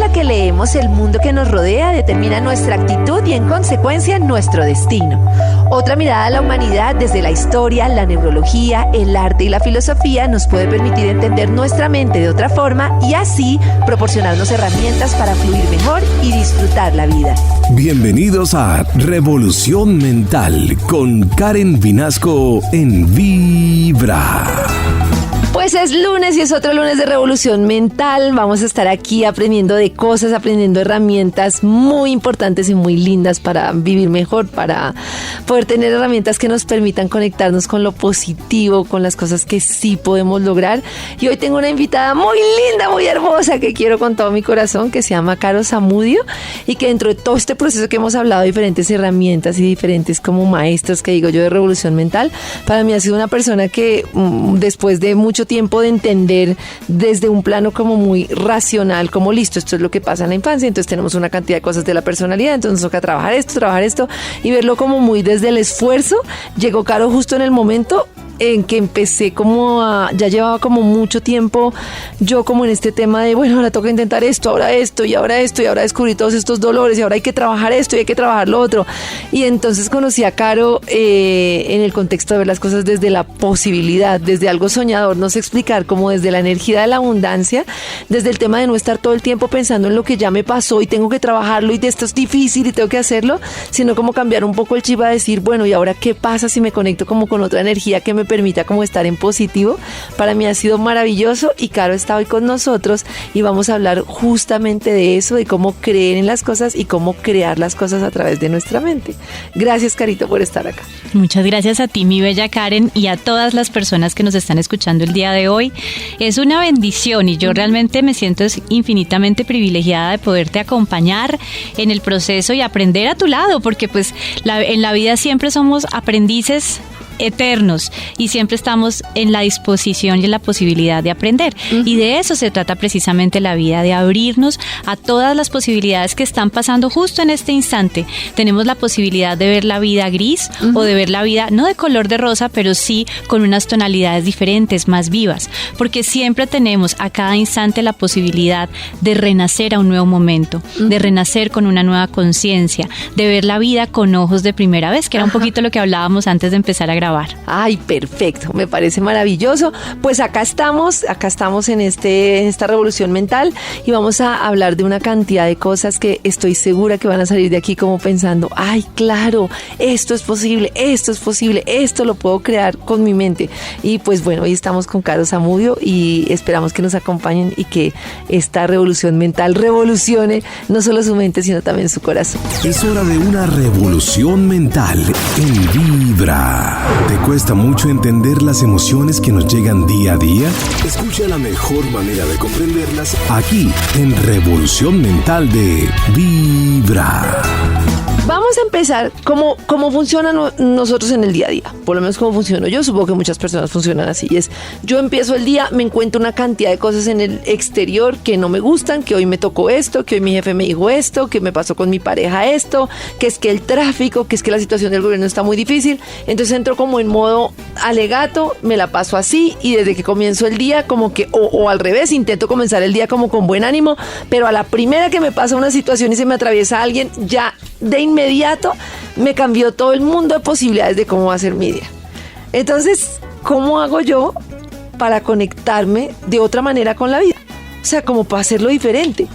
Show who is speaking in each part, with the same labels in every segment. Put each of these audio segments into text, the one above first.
Speaker 1: la que leemos el mundo que nos rodea determina nuestra actitud y en consecuencia nuestro destino. Otra mirada a la humanidad desde la historia, la neurología, el arte y la filosofía nos puede permitir entender nuestra mente de otra forma y así proporcionarnos herramientas para fluir mejor y disfrutar la vida.
Speaker 2: Bienvenidos a Revolución Mental con Karen Vinasco en Vibra.
Speaker 1: Pues es lunes y es otro lunes de Revolución Mental. Vamos a estar aquí aprendiendo de cosas, aprendiendo herramientas muy importantes y muy lindas para vivir mejor, para poder tener herramientas que nos permitan conectarnos con lo positivo, con las cosas que sí podemos lograr. Y hoy tengo una invitada muy linda, muy hermosa, que quiero con todo mi corazón, que se llama Caro Zamudio, y que dentro de todo este proceso que hemos hablado de diferentes herramientas y diferentes como maestros, que digo yo, de Revolución Mental, para mí ha sido una persona que después de mucho tiempo de entender desde un plano como muy racional, como listo, esto es lo que pasa en la infancia, entonces tenemos una cantidad de cosas de la personalidad, entonces nos toca trabajar esto y verlo como muy desde el esfuerzo. Llegó Caro justo en el momento en que empecé ya llevaba como mucho tiempo yo como en este tema de, bueno, ahora toca intentar esto, ahora esto, y ahora descubrí todos estos dolores, y ahora hay que trabajar esto y hay que trabajar lo otro. Y entonces conocí a Caro en el contexto de ver las cosas desde la posibilidad, desde algo soñador, no sé explicar, como desde la energía de la abundancia, desde el tema de no estar todo el tiempo pensando en lo que ya me pasó y tengo que trabajarlo y de esto es difícil y tengo que hacerlo, sino como cambiar un poco el chip a decir, bueno, ¿y ahora qué pasa si me conecto como con otra energía que me permita como estar en positivo? Para mí ha sido maravilloso y Caro está hoy con nosotros y vamos a hablar justamente de eso, de cómo creer en las cosas y cómo crear las cosas a través de nuestra mente. Gracias, Carito, por estar acá.
Speaker 3: Muchas gracias a ti, mi bella Karen, y a todas las personas que nos están escuchando el día de hoy. Es una bendición y yo realmente me siento infinitamente privilegiada de poderte acompañar en el proceso y aprender a tu lado, porque pues en la vida siempre somos aprendices eternos y siempre estamos en la disposición y en la posibilidad de aprender. Y de eso se trata precisamente la vida, de abrirnos a todas las posibilidades que están pasando justo en este instante. Tenemos la posibilidad de ver la vida gris o de ver la vida no de color de rosa, pero sí con unas tonalidades diferentes, más vivas, porque siempre tenemos a cada instante la posibilidad de renacer a un nuevo momento, de renacer con una nueva conciencia, de ver la vida con ojos de primera vez, que era un poquito lo que hablábamos antes de empezar a grabar.
Speaker 1: Ay, perfecto, me parece maravilloso. Pues acá estamos en esta revolución mental y vamos a hablar de una cantidad de cosas que estoy segura que van a salir de aquí como pensando, ay, claro, esto es posible, esto lo puedo crear con mi mente. Y pues bueno, hoy estamos con Caro Zamudio y esperamos que nos acompañen y que esta revolución mental revolucione no solo su mente, sino también su corazón.
Speaker 2: Es hora de una revolución mental en Vibra. ¿Te cuesta mucho entender las emociones que nos llegan día a día? Escucha la mejor manera de comprenderlas aquí en Revolución Mental de Vibra.
Speaker 1: Vamos a empezar cómo funcionan nosotros en el día a día, por lo menos cómo funciono yo, supongo que muchas personas funcionan así, yo empiezo el día, me encuentro una cantidad de cosas en el exterior que no me gustan, que hoy me tocó esto, que hoy mi jefe me dijo esto, que me pasó con mi pareja esto, que es que el tráfico, que es que la situación del gobierno está muy difícil, entonces entro como en modo alegato, me la paso así y desde que comienzo el día como que, o al revés, intento comenzar el día como con buen ánimo, pero a la primera que me pasa una situación y se me atraviesa alguien, ya de inmediato me cambió todo el mundo de posibilidades de cómo va a ser mi día. Entonces, ¿cómo hago yo para conectarme de otra manera con la vida? O sea, como para hacerlo diferente.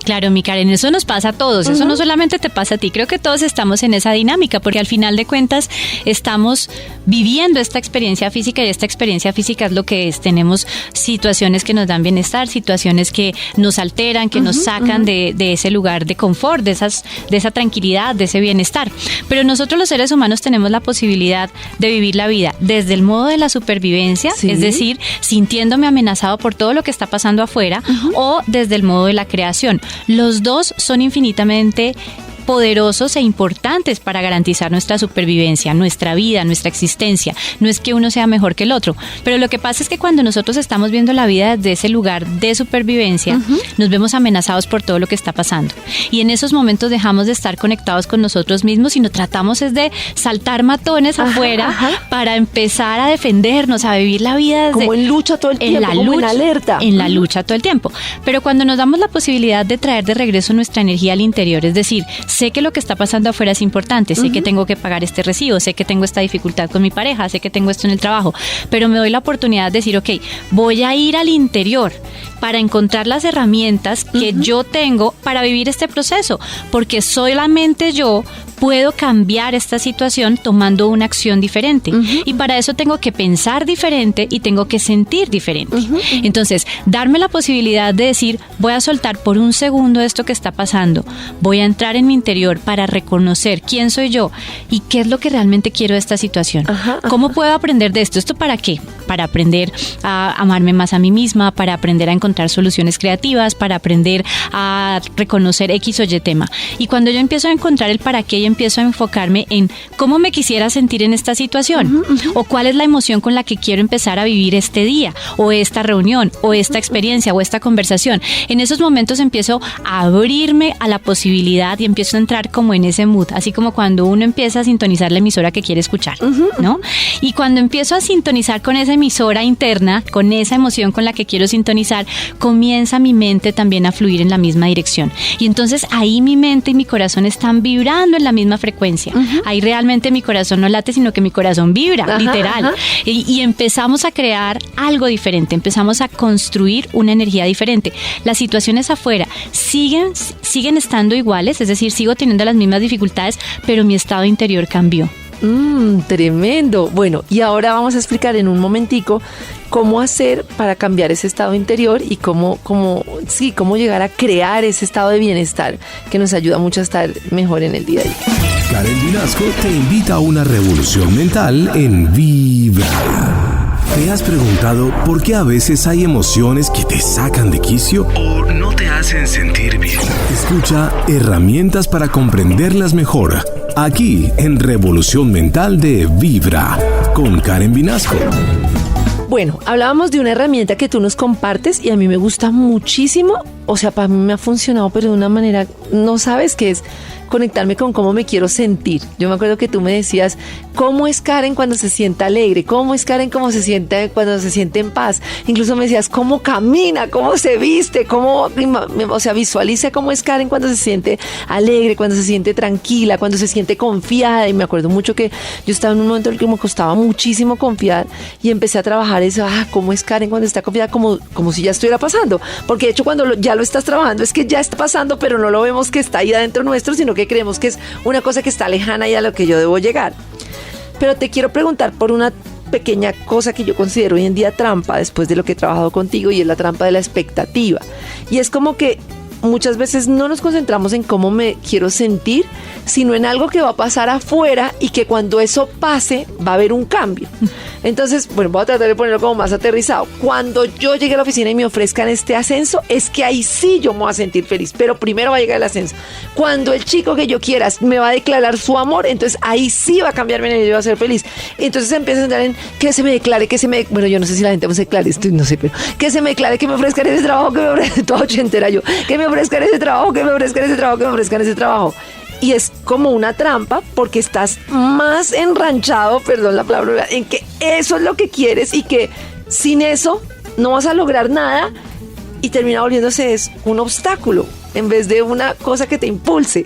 Speaker 3: Claro, mi Karen, eso nos pasa a todos, eso no solamente te pasa a ti, creo que todos estamos en esa dinámica, porque al final de cuentas estamos viviendo esta experiencia física y esta experiencia física es lo que es, tenemos situaciones que nos dan bienestar, situaciones que nos alteran, que nos sacan de ese lugar de confort, de esa tranquilidad, de ese bienestar, pero nosotros los seres humanos tenemos la posibilidad de vivir la vida desde el modo de la supervivencia, es decir, sintiéndome amenazado por todo lo que está pasando afuera, o desde el modo de la creación. Los dos son infinitamente poderosos e importantes para garantizar nuestra supervivencia, nuestra vida, nuestra existencia. No es que uno sea mejor que el otro, pero lo que pasa es que cuando nosotros estamos viendo la vida desde ese lugar de supervivencia, nos vemos amenazados por todo lo que está pasando. Y en esos momentos dejamos de estar conectados con nosotros mismos y nos tratamos es de saltar matones afuera para empezar a defendernos, a vivir la vida desde,
Speaker 1: como en lucha todo el tiempo, en alerta.
Speaker 3: En la lucha todo el tiempo. Pero cuando nos damos la posibilidad de traer de regreso nuestra energía al interior, es decir, sé que lo que está pasando afuera es importante, sé que tengo que pagar este recibo, sé que tengo esta dificultad con mi pareja, sé que tengo esto en el trabajo, pero me doy la oportunidad de decir, ok, voy a ir al interior para encontrar las herramientas que yo tengo para vivir este proceso, porque solamente yo puedo cambiar esta situación tomando una acción diferente. Y para eso tengo que pensar diferente y tengo que sentir diferente. Entonces, darme la posibilidad de decir, voy a soltar por un segundo esto que está pasando, voy a entrar en mi interior para reconocer quién soy yo y qué es lo que realmente quiero de esta situación. ¿Cómo puedo aprender de esto? ¿Esto para qué? Para aprender a amarme más a mí misma, para aprender a encontrar soluciones creativas, para aprender a reconocer X o Y tema. Y cuando yo empiezo a encontrar el para qué y empiezo a enfocarme en cómo me quisiera sentir en esta situación, o cuál es la emoción con la que quiero empezar a vivir este día, o esta reunión, o esta experiencia, o esta conversación. En esos momentos empiezo a abrirme a la posibilidad y empiezo a entrar como en ese mood, así como cuando uno empieza a sintonizar la emisora que quiere escuchar, ¿no? Y cuando empiezo a sintonizar con esa emisora interna, con esa emoción con la que quiero sintonizar, comienza mi mente también a fluir en la misma dirección. Y entonces ahí mi mente y mi corazón están vibrando en la misma frecuencia. Ahí realmente mi corazón no late, sino que mi corazón vibra, literal. Y empezamos a crear algo diferente, empezamos a construir una energía diferente. Las situaciones afuera siguen estando iguales, es decir, sigo teniendo las mismas dificultades, pero mi estado interior cambió.
Speaker 1: Tremendo. Bueno, y ahora vamos a explicar en un momentico cómo hacer para cambiar ese estado interior y cómo llegar a crear ese estado de bienestar que nos ayuda mucho a estar mejor en el día a día.
Speaker 2: Karen Vinasco te invita a una revolución mental en Vibra. ¿Te has preguntado por qué a veces hay emociones que te sacan de quicio o no te hacen sentir bien? Escucha Herramientas para comprenderlas mejor, aquí en Revolución Mental de Vibra, con Karen Vinasco.
Speaker 1: Bueno, hablábamos de una herramienta que tú nos compartes y a mí me gusta muchísimo. O sea, para mí me ha funcionado, pero de una manera, no sabes qué es, conectarme con cómo me quiero sentir. Yo me acuerdo que tú me decías, ¿cómo es Karen cuando se siente alegre? ¿Cómo es Karen cuando se siente en paz? Incluso me decías, ¿cómo camina? ¿Cómo se viste? Visualiza cómo es Karen cuando se siente alegre, cuando se siente tranquila, cuando se siente confiada. Y me acuerdo mucho que yo estaba en un momento en el que me costaba muchísimo confiar y empecé a trabajar eso, ¿cómo es Karen cuando está confiada? Como si ya estuviera pasando. Porque de hecho cuando ya lo estás trabajando es que ya está pasando, pero no lo vemos que está ahí adentro nuestro, sino que creemos que es una cosa que está lejana y a lo que yo debo llegar. Pero te quiero preguntar por una pequeña cosa que yo considero hoy en día trampa, después de lo que he trabajado contigo, y es la trampa de la expectativa. Y es como que muchas veces no nos concentramos en cómo me quiero sentir, sino en algo que va a pasar afuera y que cuando eso pase va a haber un cambio. Entonces, bueno, voy a tratar de ponerlo como más aterrizado. Cuando yo llegue a la oficina y me ofrezcan este ascenso, es que ahí sí yo me voy a sentir feliz, pero primero va a llegar el ascenso. Cuando el chico que yo quiera me va a declarar su amor, entonces ahí sí va a cambiar mi energía y yo voy a ser feliz. Entonces empieza a entrar en que se me declare, bueno, yo no sé si la gente se declare esto, no sé, pero que se me declare, que me ofrezcan ese trabajo, que me ofrezcan, toda ochentera yo, que me ofrezcan ese trabajo, que me ofrezcan ese trabajo, que me ofrezcan ese trabajo. Y es como una trampa porque estás más enranchado, perdón la palabra, en que eso es lo que quieres y que sin eso no vas a lograr nada y termina volviéndose un obstáculo en vez de una cosa que te impulse.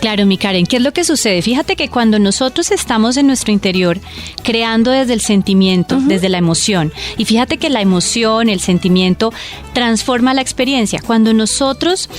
Speaker 3: Claro, mi Karen, ¿qué es lo que sucede? Fíjate que cuando nosotros estamos en nuestro interior creando desde el sentimiento, desde la emoción, y fíjate que la emoción, el sentimiento transforma la experiencia. Cuando nosotros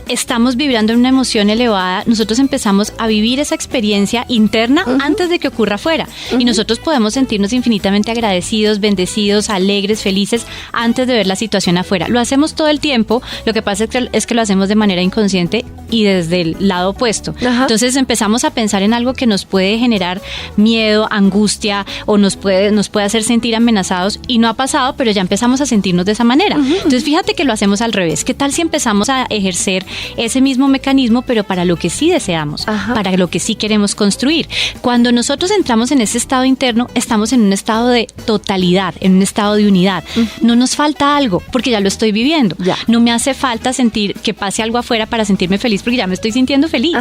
Speaker 3: estamos vibrando en una emoción elevada, nosotros empezamos a vivir esa experiencia interna antes de que ocurra afuera. Y nosotros podemos sentirnos infinitamente agradecidos, bendecidos, alegres, felices antes de ver la situación afuera. Lo hacemos todo el tiempo, lo que pasa es que lo hacemos de manera inconsciente y desde el lado opuesto. Entonces empezamos a pensar en algo que nos puede generar miedo, angustia o nos puede hacer sentir amenazados y no ha pasado, pero ya empezamos a sentirnos de esa manera. Entonces fíjate que lo hacemos al revés. ¿Qué tal si empezamos a ejercer ese mismo mecanismo, pero para lo que sí deseamos, para lo que sí queremos construir. Cuando nosotros entramos en ese estado interno, estamos en un estado de totalidad, en un estado de unidad. No nos falta algo, porque ya lo estoy viviendo. No me hace falta sentir que pase algo afuera para sentirme feliz, porque ya me estoy sintiendo feliz.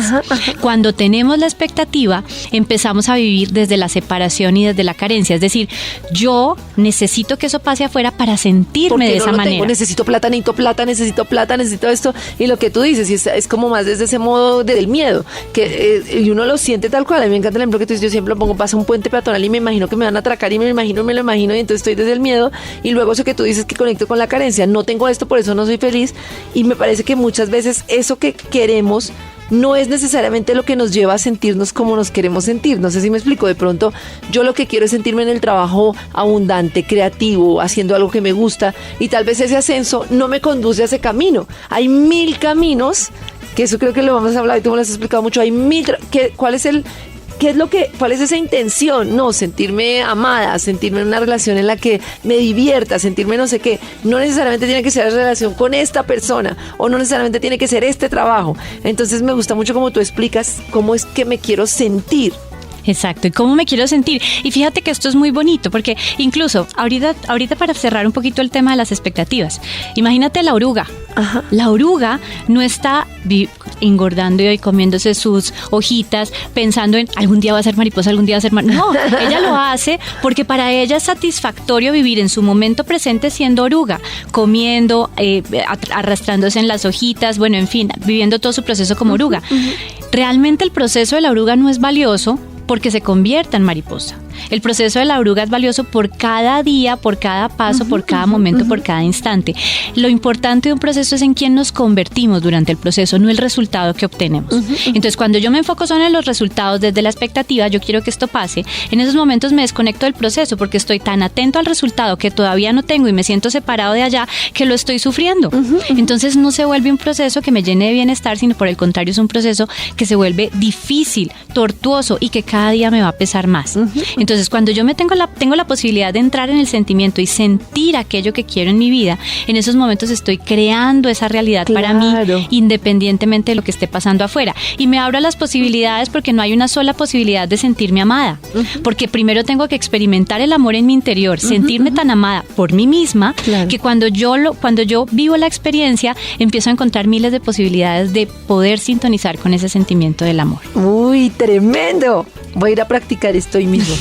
Speaker 3: Cuando tenemos la expectativa, empezamos a vivir desde la separación y desde la carencia. Es decir, yo necesito que eso pase afuera para sentirme de esa manera.
Speaker 1: Necesito plata, necesito esto. Y lo que tú dices, y es como más desde ese modo del miedo, que y uno lo siente tal cual. A mí me encanta el ejemplo que tú dices, yo siempre lo pongo, pasa un puente peatonal y me imagino que me van a atracar y me lo imagino, y entonces estoy desde el miedo. Y luego eso que tú dices que conecto con la carencia, no tengo esto, por eso no soy feliz. Y me parece que muchas veces eso que queremos no es necesariamente lo que nos lleva a sentirnos como nos queremos sentir. No sé si me explico. De pronto, yo lo que quiero es sentirme en el trabajo abundante, creativo, haciendo algo que me gusta, y tal vez ese ascenso no me conduce a ese camino. Hay 1000 caminos, que eso creo que lo vamos a hablar y tú me lo has explicado mucho. Hay 1000, ¿cuál es esa intención? No, sentirme amada, sentirme en una relación en la que me divierta, sentirme no sé qué. No necesariamente tiene que ser la relación con esta persona, o no necesariamente tiene que ser este trabajo. Entonces me gusta mucho cómo tú explicas cómo es que me quiero sentir.
Speaker 3: Exacto, y cómo me quiero sentir. Y fíjate que esto es muy bonito, porque incluso ahorita para cerrar un poquito el tema de las expectativas, imagínate la oruga. La oruga no está engordando y comiéndose sus hojitas pensando en algún día va a ser mariposa, algún día va a ser no, ella lo hace porque para ella es satisfactorio vivir en su momento presente siendo oruga, comiendo, arrastrándose en las hojitas, bueno, en fin, viviendo todo su proceso como oruga. Realmente el proceso de la oruga no es valioso porque se convierta en mariposa. El proceso de la oruga es valioso por cada día, por cada paso, por cada momento, por cada instante. Lo importante de un proceso es en quién nos convertimos durante el proceso, no el resultado que obtenemos. Entonces, cuando yo me enfoco solo en los resultados desde la expectativa, yo quiero que esto pase, en esos momentos me desconecto del proceso porque estoy tan atento al resultado que todavía no tengo y me siento separado de allá que lo estoy sufriendo. Entonces, no se vuelve un proceso que me llene de bienestar, sino por el contrario, es un proceso que se vuelve difícil, tortuoso y que cada día me va a pesar más. Entonces, cuando yo tengo la posibilidad de entrar en el sentimiento y sentir aquello que quiero en mi vida, en esos momentos estoy creando esa realidad para mí, independientemente de lo que esté pasando afuera. Y me abro a las posibilidades porque no hay una sola posibilidad de sentirme amada. Porque primero tengo que experimentar el amor en mi interior, sentirme tan amada por mí misma, que cuando yo vivo la experiencia, empiezo a encontrar miles de posibilidades de poder sintonizar con ese sentimiento del amor.
Speaker 1: ¡Uy, tremendo! Voy a ir a practicar esto hoy mismo.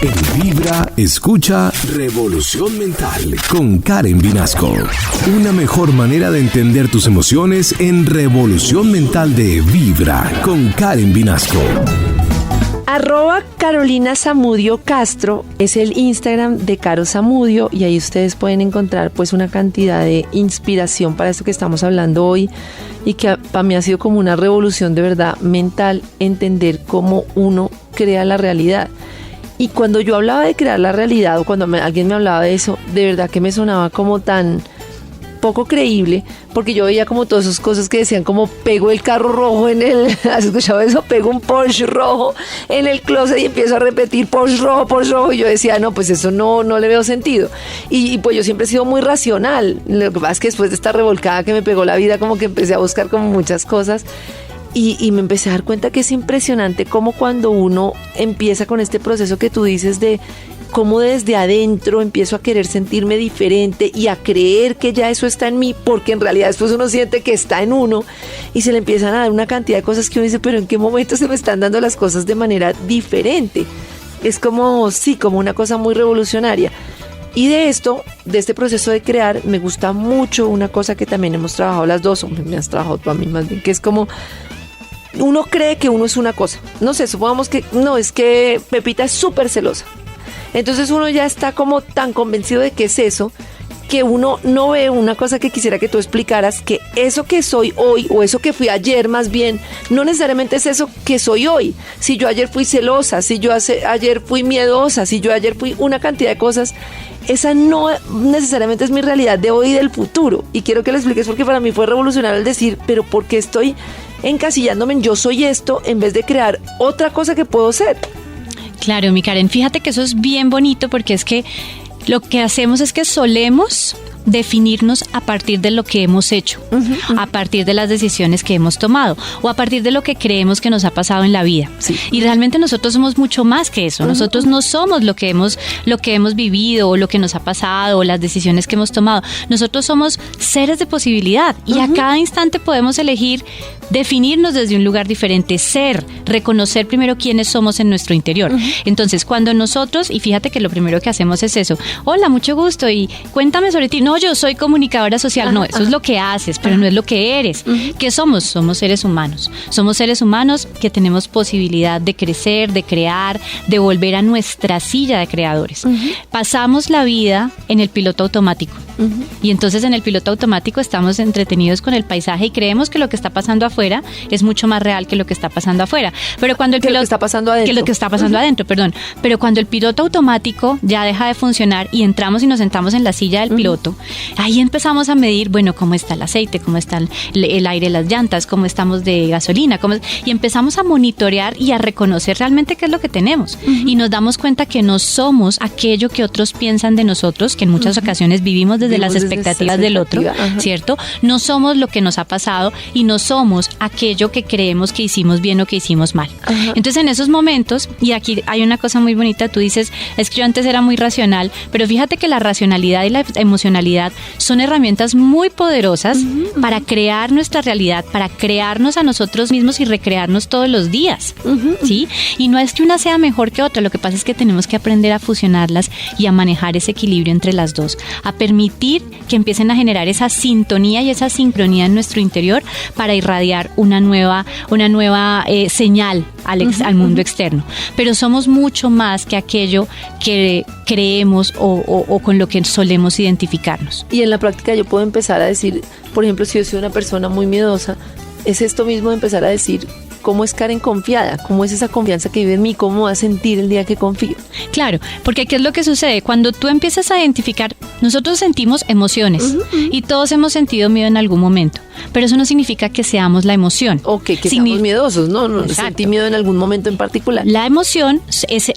Speaker 2: En Vibra, escucha Revolución Mental con Karen Vinasco. Una mejor manera de entender tus emociones en Revolución Mental de Vibra con Karen Vinasco.
Speaker 1: @Carolina Zamudio Castro es el Instagram de Caro Zamudio, y ahí ustedes pueden encontrar pues una cantidad de inspiración para esto que estamos hablando hoy, y que para mí ha sido como una revolución de verdad mental, entender cómo uno crea la realidad. Y cuando yo hablaba de crear la realidad, o cuando alguien me hablaba de eso, de verdad que me sonaba como tan poco creíble, porque yo veía como todas esas cosas que decían como pego el carro rojo ¿has escuchado eso? Pego un Porsche rojo en el closet y empiezo a repetir Porsche rojo, y yo decía, no, pues eso no le veo sentido. Y pues yo siempre he sido muy racional. Lo que pasa es que después de esta revolcada que me pegó la vida, como que empecé a buscar como muchas cosas, y me empecé a dar cuenta que es impresionante cómo cuando uno empieza con este proceso que tú dices de cómo desde adentro empiezo a querer sentirme diferente y a creer que ya eso está en mí, porque en realidad después uno siente que está en uno, y se le empiezan a dar una cantidad de cosas que uno dice, pero ¿en qué momento se me están dando las cosas de manera diferente? Es como una cosa muy revolucionaria. Y de este proceso de crear, me gusta mucho una cosa que también hemos trabajado las dos, me has trabajado tú a mí más bien, que es como uno cree que uno es una cosa. No sé, supongamos que no, es que Pepita es súper celosa. Entonces uno ya está como tan convencido de que es eso, que uno no ve una cosa que quisiera que tú explicaras, que eso que soy hoy, o eso que fui ayer más bien, no necesariamente es eso que soy hoy. Si yo ayer fui celosa, si yo ayer fui miedosa, si yo ayer fui una cantidad de cosas, esa no necesariamente es mi realidad de hoy y del futuro. Y quiero que lo expliques porque para mí fue revolucionario el decir, pero ¿por qué estoy encasillándome en yo soy esto en vez de crear otra cosa que puedo ser?
Speaker 3: Claro, mi Karen, fíjate que eso es bien bonito, porque es que lo que hacemos es que solemos definirnos a partir de lo que hemos hecho, a partir de las decisiones que hemos tomado o a partir de lo que creemos que nos ha pasado en la vida.
Speaker 1: Sí.
Speaker 3: Y realmente nosotros somos mucho más que eso. Nosotros no somos lo que hemos vivido o lo que nos ha pasado o las decisiones que hemos tomado. Nosotros somos seres de posibilidad y a cada instante podemos elegir definirnos desde un lugar diferente, reconocer primero quiénes somos en nuestro interior. Entonces, cuando nosotros, y fíjate que lo primero que hacemos es eso, hola, mucho gusto y cuéntame sobre ti. No, yo soy comunicadora social. No, eso es lo que haces, pero no es lo que eres. ¿Qué somos? Somos seres humanos. Somos seres humanos que tenemos posibilidad de crecer, de crear, de volver a nuestra silla de creadores. Pasamos la vida en el piloto automático. Y entonces en el piloto automático estamos entretenidos con el paisaje y creemos que lo que está pasando afuera es mucho más real que lo que está pasando afuera. Pero cuando el piloto,
Speaker 1: lo que está pasando adentro.
Speaker 3: Que lo que está pasando adentro, perdón. Pero cuando el piloto automático ya deja de funcionar y entramos y nos sentamos en la silla del piloto, ahí empezamos a medir, bueno, cómo está el aceite, cómo está el aire, las llantas, cómo estamos de gasolina, y empezamos a monitorear y a reconocer realmente qué es lo que tenemos. Y nos damos cuenta que no somos aquello que otros piensan de nosotros, que en muchas ocasiones vivimos desde las expectativas del otro, ¿cierto? No somos lo que nos ha pasado y no somos aquello que creemos que hicimos bien o que hicimos mal. Entonces en esos momentos, y aquí hay una cosa muy bonita, tú dices, es que yo antes era muy racional, pero fíjate que la racionalidad y la emocionalidad son herramientas muy poderosas para crear nuestra realidad, para crearnos a nosotros mismos y recrearnos todos los días, ¿sí? Y no es que una sea mejor que otra, lo que pasa es que tenemos que aprender a fusionarlas y a manejar ese equilibrio entre las dos, a permitir que empiecen a generar esa sintonía y esa sincronía en nuestro interior para irradiar una nueva señal al mundo externo. Pero somos mucho más que aquello que creemos o con lo que solemos identificarnos.
Speaker 1: Y en la práctica yo puedo empezar a decir, por ejemplo, si yo soy una persona muy miedosa, es esto mismo de empezar a decir, ¿cómo es Karen confiada? ¿Cómo es esa confianza que vive en mí? ¿Cómo va a sentir el día que confío?
Speaker 3: Claro, porque ¿qué es lo que sucede? Cuando tú empiezas a identificar, nosotros sentimos emociones y todos hemos sentido miedo en algún momento, pero eso no significa que seamos la emoción.
Speaker 1: O que seamos miedosos, no sentí miedo en algún momento en particular.
Speaker 3: La emoción,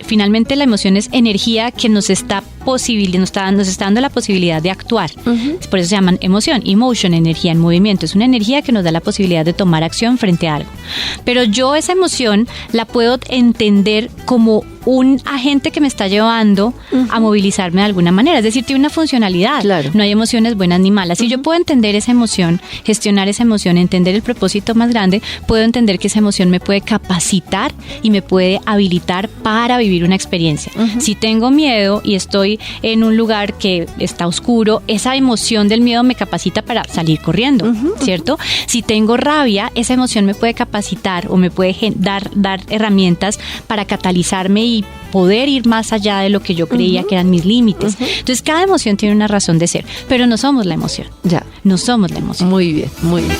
Speaker 3: finalmente la emoción es energía que nos está dando la posibilidad de actuar. Por eso se llaman emoción, emotion, energía en movimiento. Es una energía que nos da la posibilidad de tomar acción frente a algo. Pero yo esa emoción la puedo entender como un agente que me está llevando a movilizarme de alguna manera, es decir, tiene una funcionalidad. Claro. No hay emociones buenas ni malas. Si yo puedo entender esa emoción, gestionar esa emoción, entender el propósito más grande, puedo entender que esa emoción me puede capacitar y me puede habilitar para vivir una experiencia. Si tengo miedo y estoy en un lugar que está oscuro, esa emoción del miedo me capacita para salir corriendo, ¿cierto? Si tengo rabia, esa emoción me puede capacitar o me puede dar herramientas para catalizarme y poder ir más allá de lo que yo creía que eran mis límites. Entonces, cada emoción tiene una razón de ser, pero no somos la emoción.
Speaker 1: Ya.
Speaker 3: No somos la emoción.
Speaker 1: Muy bien, muy bien.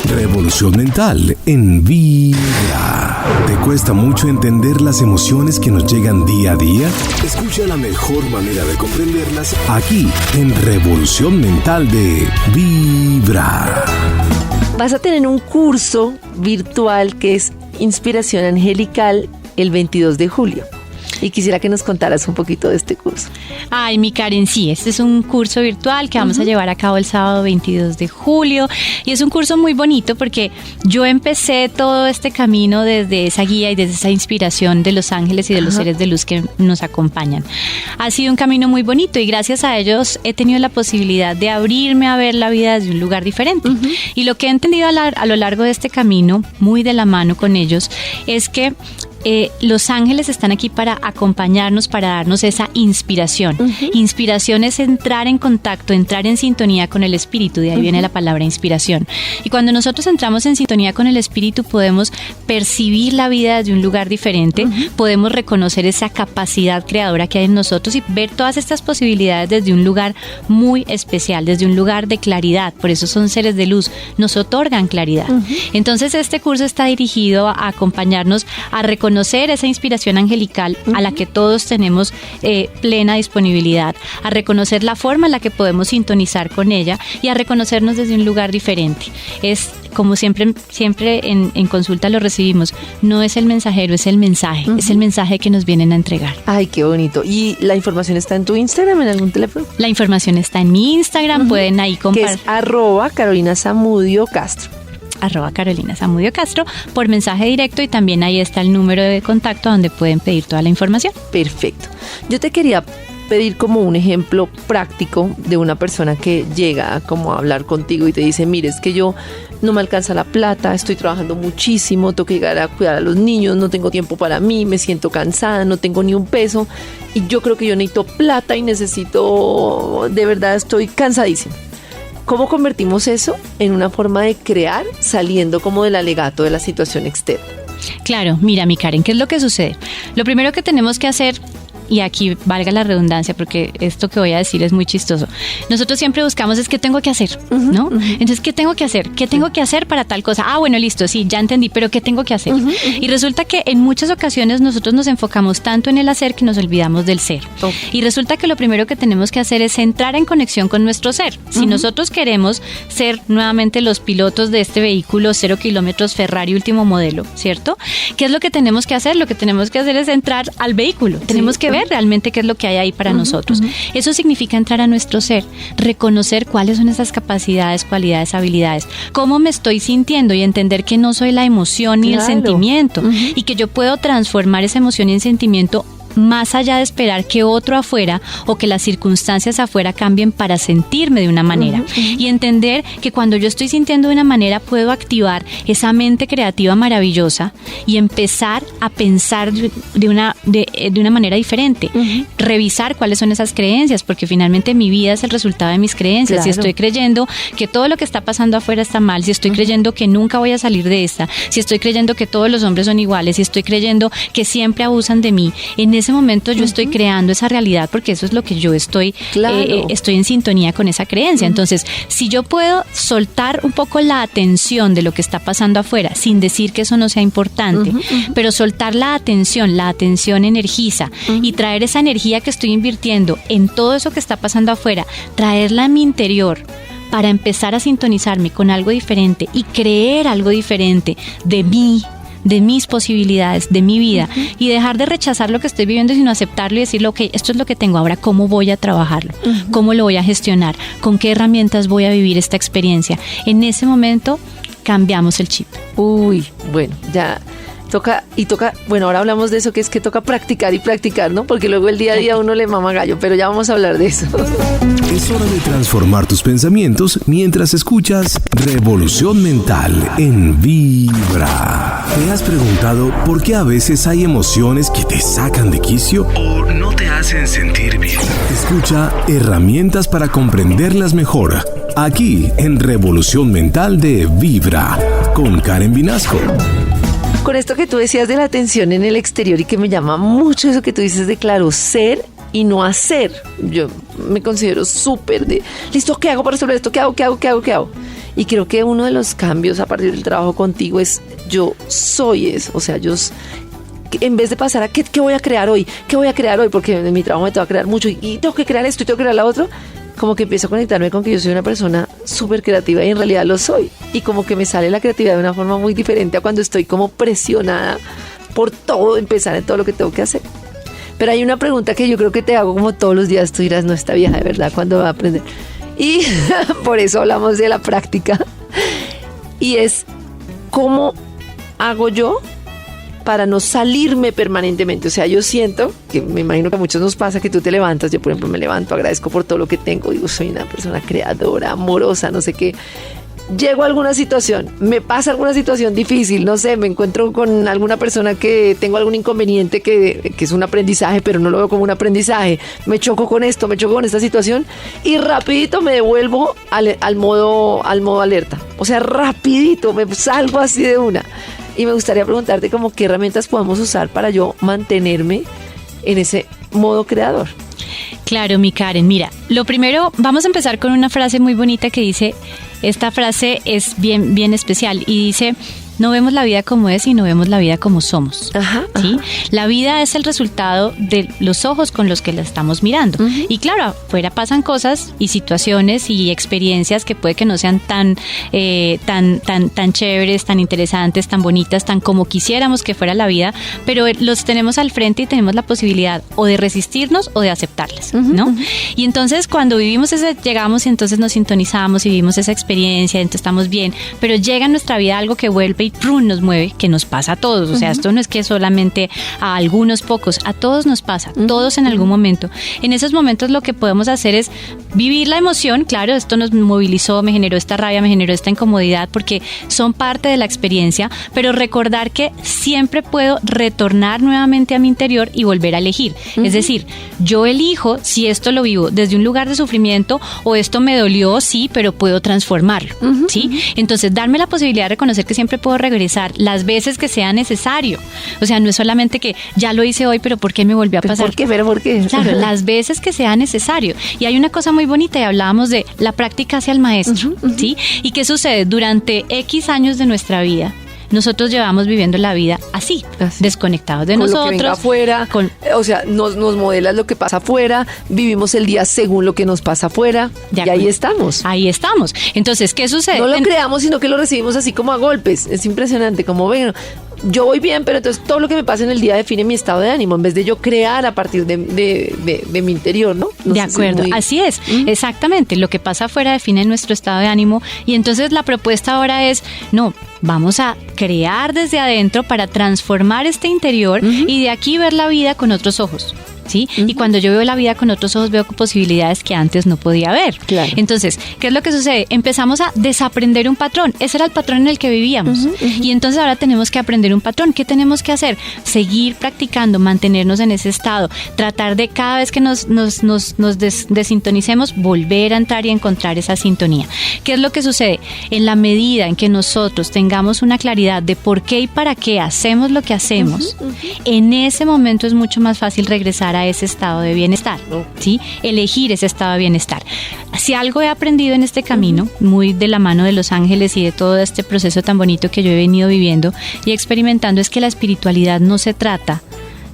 Speaker 2: Revolución mental en Vibra. ¿Te cuesta mucho entender las emociones que nos llegan día a día? Escucha la mejor manera de comprenderlas aquí en Revolución Mental de Vibra.
Speaker 1: Vas a tener un curso virtual que es Inspiración Angelical el 22 de julio. Y quisiera que nos contaras un poquito de este curso.
Speaker 3: Ay, mi Karen, sí, este es un curso virtual que vamos a llevar a cabo el sábado 22 de julio y es un curso muy bonito porque yo empecé todo este camino desde esa guía y desde esa inspiración de los ángeles y de los seres de luz que nos acompañan. Ha sido un camino muy bonito y gracias a ellos he tenido la posibilidad de abrirme a ver la vida desde un lugar diferente. Y lo que he entendido a lo largo de este camino, muy de la mano con ellos, es que los ángeles están aquí para acompañarnos, para darnos esa inspiración. Inspiración es entrar en contacto, entrar en sintonía con el espíritu, de ahí viene la palabra inspiración. Y cuando nosotros entramos en sintonía con el espíritu podemos percibir la vida desde un lugar diferente, podemos reconocer esa capacidad creadora que hay en nosotros y ver todas estas posibilidades desde un lugar muy especial, desde un lugar de claridad. Por eso son seres de luz, nos otorgan claridad. Entonces este curso está dirigido a acompañarnos a reconocer reconocer esa inspiración angelical a la que todos tenemos plena disponibilidad, a reconocer la forma en la que podemos sintonizar con ella y a reconocernos desde un lugar diferente. Es como siempre en consulta lo recibimos, no es el mensajero, es el mensaje, es el mensaje que nos vienen a entregar.
Speaker 1: Ay, qué bonito. ¿Y la información está en tu Instagram, en algún teléfono?
Speaker 3: La información está en mi Instagram, pueden ahí compartir.
Speaker 1: Que es @CarolinaZamudio_Castro.
Speaker 3: @CarolinaZamudioCastro por mensaje directo, y también ahí está el número de contacto donde pueden pedir toda la información.
Speaker 1: Perfecto. Yo te quería pedir como un ejemplo práctico de una persona que llega como a hablar contigo y te dice, mire, es que yo no me alcanza la plata, estoy trabajando muchísimo, tengo que llegar a cuidar a los niños, no tengo tiempo para mí, me siento cansada, no tengo ni un peso y yo creo que yo necesito plata y necesito, de verdad estoy cansadísima. ¿Cómo convertimos eso en una forma de crear saliendo como del alegato de la situación externa?
Speaker 3: Claro, mira, mi Karen, ¿qué es lo que sucede? Lo primero que tenemos que hacer, y aquí valga la redundancia porque esto que voy a decir es muy chistoso, nosotros siempre buscamos es qué tengo que hacer, ¿no? Entonces, ¿qué tengo que hacer? ¿Qué tengo que hacer para tal cosa? Ah, bueno, listo, sí, ya entendí, pero ¿qué tengo que hacer? Y resulta que en muchas ocasiones nosotros nos enfocamos tanto en el hacer que nos olvidamos del ser. Y resulta que lo primero que tenemos que hacer es entrar en conexión con nuestro ser. Si nosotros queremos ser nuevamente los pilotos de este vehículo 0 kilómetros Ferrari último modelo, ¿cierto? ¿Qué es lo que tenemos que hacer? Lo que tenemos que hacer es entrar al vehículo. Tenemos que ver realmente qué es lo que hay ahí para nosotros. Eso significa entrar a nuestro ser, reconocer cuáles son esas capacidades, cualidades, habilidades, cómo me estoy sintiendo y entender que no soy la emoción ni el sentimiento y que yo puedo transformar esa emoción en sentimiento más allá de esperar que otro afuera o que las circunstancias afuera cambien para sentirme de una manera. Y entender que cuando yo estoy sintiendo de una manera puedo activar esa mente creativa maravillosa y empezar a pensar de una manera diferente. Revisar cuáles son esas creencias, porque finalmente mi vida es el resultado de mis creencias. Si estoy creyendo que todo lo que está pasando afuera está mal, si estoy creyendo que nunca voy a salir de esta, si estoy creyendo que todos los hombres son iguales, si estoy creyendo que siempre abusan de mí, en ese momento yo estoy creando esa realidad, porque eso es lo que yo estoy en sintonía con esa creencia. Entonces, si yo puedo soltar un poco la atención de lo que está pasando afuera, sin decir que eso no sea importante, pero soltar la atención energiza, y traer esa energía que estoy invirtiendo en todo eso que está pasando afuera, traerla a mi interior, para empezar a sintonizarme con algo diferente y creer algo diferente de mí, de mis posibilidades, de mi vida, y dejar de rechazar lo que estoy viviendo, sino aceptarlo y decirlo, ok, esto es lo que tengo ahora, ¿cómo voy a trabajarlo? ¿Cómo lo voy a gestionar? ¿Con qué herramientas voy a vivir esta experiencia? En ese momento cambiamos el chip.
Speaker 1: Uy, bueno, ya toca, bueno, ahora hablamos de eso, que es que toca practicar y practicar, ¿no? Porque luego el día a día uno le mama gallo, pero ya vamos a hablar de eso.
Speaker 2: Es hora de transformar tus pensamientos mientras escuchas Revolución Mental en Vibra. ¿Te has preguntado por qué a veces hay emociones que te sacan de quicio o no te hacen sentir bien? Escucha Herramientas para comprenderlas mejor, aquí en Revolución Mental de Vibra, con Karen Vinasco.
Speaker 1: Con esto que tú decías de la atención en el exterior, y que me llama mucho eso que tú dices de claro, ser y no hacer. Yo me considero súper de, listo, ¿qué hago para resolver esto? ¿Qué hago? Y creo que uno de los cambios a partir del trabajo contigo es, yo soy eso. O sea, yo, en vez de pasar a ¿qué voy a crear hoy? ¿Qué voy a crear hoy? Porque en mi trabajo me tengo que crear mucho y tengo que crear esto y tengo que crear lo otro. Como que empiezo a conectarme con que yo soy una persona súper creativa y en realidad lo soy. Y como que me sale la creatividad de una forma muy diferente a cuando estoy como presionada por todo, empezar en todo lo que tengo que hacer. Pero hay una pregunta que yo creo que te hago como todos los días. Tú dirás, no, esta vieja de verdad, ¿cuándo va a aprender? Y por eso hablamos de la práctica. Y es, ¿cómo hago yo para no salirme permanentemente? O sea, yo siento que, me imagino que a muchos nos pasa, que tú te levantas, yo por ejemplo me levanto, agradezco por todo lo que tengo, digo, soy una persona creadora, amorosa, no sé qué. Llego a alguna situación, me pasa alguna situación difícil, no sé, me encuentro con alguna persona que tengo algún inconveniente que es un aprendizaje, pero no lo veo como un aprendizaje, me choco con esto, me choco con esta situación y rapidito me devuelvo al modo alerta. O sea, rapidito me salgo así de una. Y me gustaría preguntarte como qué herramientas podemos usar para yo mantenerme en ese modo creador.
Speaker 3: Claro, mi Karen, mira, lo primero, vamos a empezar con una frase muy bonita que dice, esta frase es bien especial y dice, no vemos la vida como es, sino vemos la vida como somos.
Speaker 1: Ajá,
Speaker 3: ¿Sí?
Speaker 1: ajá.
Speaker 3: La vida es el resultado de los ojos con los que la estamos mirando. Y claro, afuera pasan cosas y situaciones y experiencias que puede que no sean tan chéveres, tan interesantes, tan bonitas, tan como quisiéramos que fuera la vida, pero los tenemos al frente y tenemos la posibilidad o de resistirnos o de aceptarlas, ¿no? Y entonces cuando vivimos llegamos y entonces nos sintonizamos y vivimos esa experiencia, entonces estamos bien, pero llega en nuestra vida algo que vuelve y ¡prum! Nos mueve, que nos pasa a todos. O sea, esto no es que solamente a algunos pocos, a todos nos pasa, todos en algún momento. En esos momentos lo que podemos hacer es vivir la emoción. Claro, esto nos movilizó, me generó esta rabia, me generó esta incomodidad, porque son parte de la experiencia, pero recordar que siempre puedo retornar nuevamente a mi interior y volver a elegir. Es decir, yo elijo si esto lo vivo desde un lugar de sufrimiento o esto me dolió, sí, pero puedo transformarlo, ¿sí? Entonces, darme la posibilidad de reconocer que siempre puedo regresar las veces que sea necesario. O sea, no es solamente que ya lo hice hoy, pero ¿por qué me volvió a pasar?
Speaker 1: ¿Por qué? ¿Pero por qué?
Speaker 3: Claro, las veces que sea necesario. Y hay una cosa muy bonita y hablábamos de la práctica hacia el maestro, ¿sí? ¿Y qué sucede? Durante X años de nuestra vida, nosotros llevamos viviendo la vida así. Desconectados de
Speaker 1: con
Speaker 3: nosotros.
Speaker 1: Lo que venga afuera, o sea, nos modelas lo que pasa afuera, vivimos el día según lo que nos pasa afuera, y ahí estamos.
Speaker 3: Ahí estamos. Entonces, ¿qué sucede?
Speaker 1: No lo creamos, sino que lo recibimos así como a golpes. Es impresionante, como bueno, yo voy bien, pero entonces todo lo que me pasa en el día define mi estado de ánimo, en vez de yo crear a partir de mi interior, ¿no?
Speaker 3: De acuerdo, así es, exactamente. Lo que pasa afuera define nuestro estado de ánimo, y entonces la propuesta ahora es, no, vamos a crear desde adentro para transformar este interior y de aquí ver la vida con otros ojos. ¿Sí? Y cuando yo veo la vida con otros ojos, veo posibilidades que antes no podía ver.
Speaker 1: Claro.
Speaker 3: Entonces, ¿qué es lo que sucede? Empezamos a desaprender un patrón. Ese era el patrón en el que vivíamos. Y entonces ahora tenemos que aprender un patrón. ¿Qué tenemos que hacer? Seguir practicando, mantenernos en ese estado, tratar de cada vez que nos desintonicemos, volver a entrar y encontrar esa sintonía. ¿Qué es lo que sucede? En la medida en que nosotros tengamos una claridad de por qué y para qué hacemos lo que hacemos, en ese momento es mucho más fácil regresar a ese estado de bienestar, ¿sí? Elegir ese estado de bienestar. Si algo he aprendido en este camino, muy de la mano de los ángeles y de todo este proceso tan bonito que yo he venido viviendo y experimentando, es que la espiritualidad no se trata,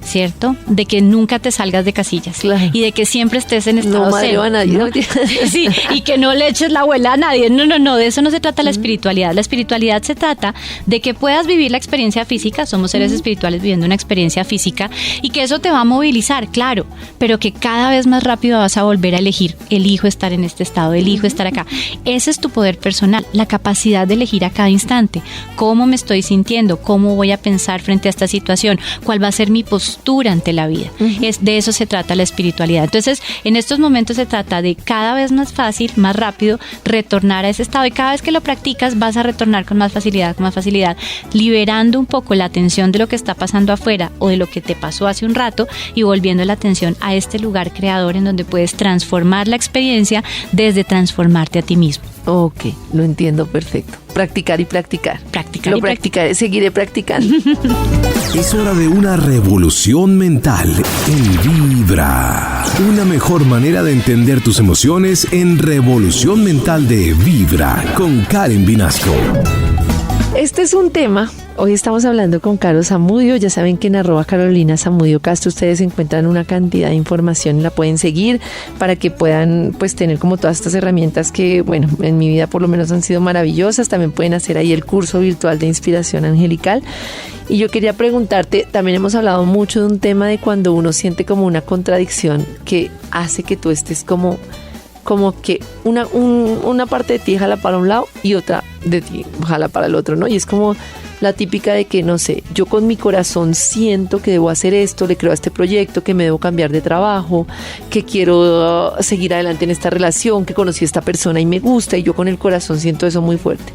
Speaker 3: ¿cierto?, de que nunca te salgas de casillas, claro, y de que siempre estés en estado cero,
Speaker 1: a nadie, ¿no?
Speaker 3: Sí, y que no le eches la abuela a nadie. No, de eso no se trata la espiritualidad. La espiritualidad se trata de que puedas vivir la experiencia física. Somos seres espirituales viviendo una experiencia física, y que eso te va a movilizar, claro, pero que cada vez más rápido vas a volver a elegir. Elijo estar en este estado, elijo estar acá. Ese es tu poder personal, la capacidad de elegir a cada instante cómo me estoy sintiendo, cómo voy a pensar frente a esta situación, cuál va a ser mi postura ante la vida. De eso se trata la espiritualidad. Entonces, en estos momentos se trata de cada vez más fácil, más rápido, retornar a ese estado, y cada vez que lo practicas vas a retornar con más facilidad, liberando un poco la atención de lo que está pasando afuera o de lo que te pasó hace un rato, y volviendo la atención a este lugar creador en donde puedes transformar la experiencia desde transformarte a ti mismo.
Speaker 1: Ok, lo entiendo perfecto. Practicar y practicar. Practicaré, seguiré practicando.
Speaker 2: Es hora de una revolución mental en Vibra. Una mejor manera de entender tus emociones en Revolución Mental de Vibra con Karen Vinasco.
Speaker 1: Este es un tema. Hoy estamos hablando con Caro Zamudio. Ya saben que en @Carolina Zamudio Castro ustedes encuentran una cantidad de información, la pueden seguir para que puedan pues tener como todas estas herramientas que, bueno, en mi vida por lo menos han sido maravillosas. También pueden hacer ahí el curso virtual de inspiración angelical. Y yo quería preguntarte, también hemos hablado mucho de un tema de cuando uno siente como una contradicción que hace que tú estés como que una parte de ti jala para un lado y otra de ti jala para el otro, ¿no? Y es como la típica de que, no sé, yo con mi corazón siento que debo hacer esto, le creo a este proyecto, que me debo cambiar de trabajo, que quiero seguir adelante en esta relación, que conocí a esta persona y me gusta, y yo con el corazón siento eso muy fuerte.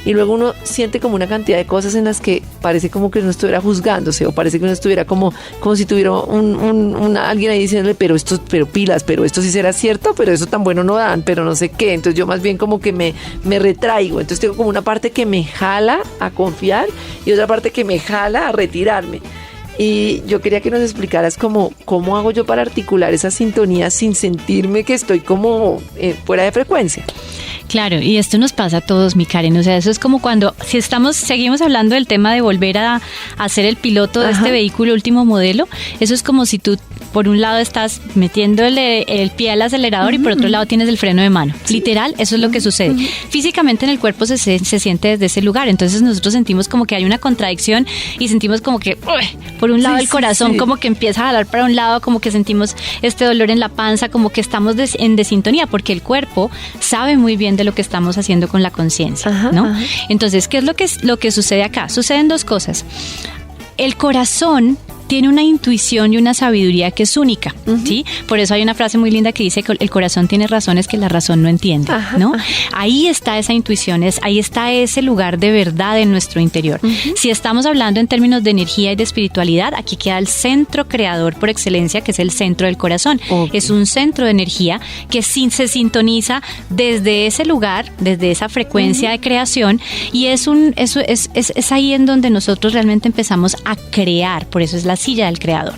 Speaker 1: Y luego uno siente como una cantidad de cosas en las que parece como que uno estuviera juzgándose, o parece que uno estuviera como si tuviera alguien ahí diciéndole, pero pilas, pero esto sí será cierto, pero eso tan bueno no dan, pero no sé qué. Entonces yo más bien como que me retraigo. Entonces tengo como una parte que me jala a confiar y otra parte que me jala a retirarme. Y yo quería que nos explicaras cómo hago yo para articular esa sintonía sin sentirme que estoy como fuera de frecuencia.
Speaker 3: Claro, y esto nos pasa a todos, mi Karen. O sea, eso es como cuando, si seguimos hablando del tema de volver a ser el piloto de este vehículo último modelo, eso es como si tú, por un lado, estás metiéndole el pie al acelerador y por otro lado tienes el freno de mano. Sí. Literal, eso es lo que sucede. Físicamente en el cuerpo se siente desde ese lugar. Entonces nosotros sentimos como que hay una contradicción y sentimos como que, por un lado el corazón como que empieza a jalar para un lado, como que sentimos este dolor en la panza, como que estamos en desintonía, porque el cuerpo sabe muy bien de lo que estamos haciendo con la conciencia, ¿no? Entonces, ¿qué es lo que sucede acá? Suceden dos cosas. El corazón tiene una intuición y una sabiduría que es única, ¿sí? Por eso hay una frase muy linda que dice que el corazón tiene razones que la razón no entiende, ¿no? Ahí está esa intuición, ahí está ese lugar de verdad en nuestro interior. Si estamos hablando en términos de energía y de espiritualidad, aquí queda el centro creador por excelencia, que es el centro del corazón. Es un centro de energía que se sintoniza desde ese lugar, desde esa frecuencia de creación, y es ahí en donde nosotros realmente empezamos a crear. Por eso es la silla del creador.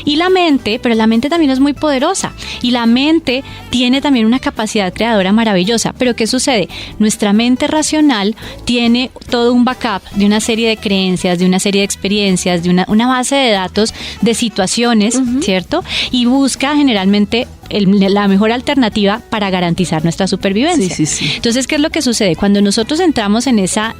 Speaker 3: Y la mente, pero la mente también es muy poderosa y la mente tiene también una capacidad creadora maravillosa. Pero ¿qué sucede? Nuestra mente racional tiene todo un backup de una serie de creencias, de una serie de experiencias, de una base de datos, de situaciones, ¿cierto? Y busca generalmente la mejor alternativa para garantizar nuestra supervivencia. Sí. Entonces, ¿qué es lo que sucede? Cuando nosotros entramos en esa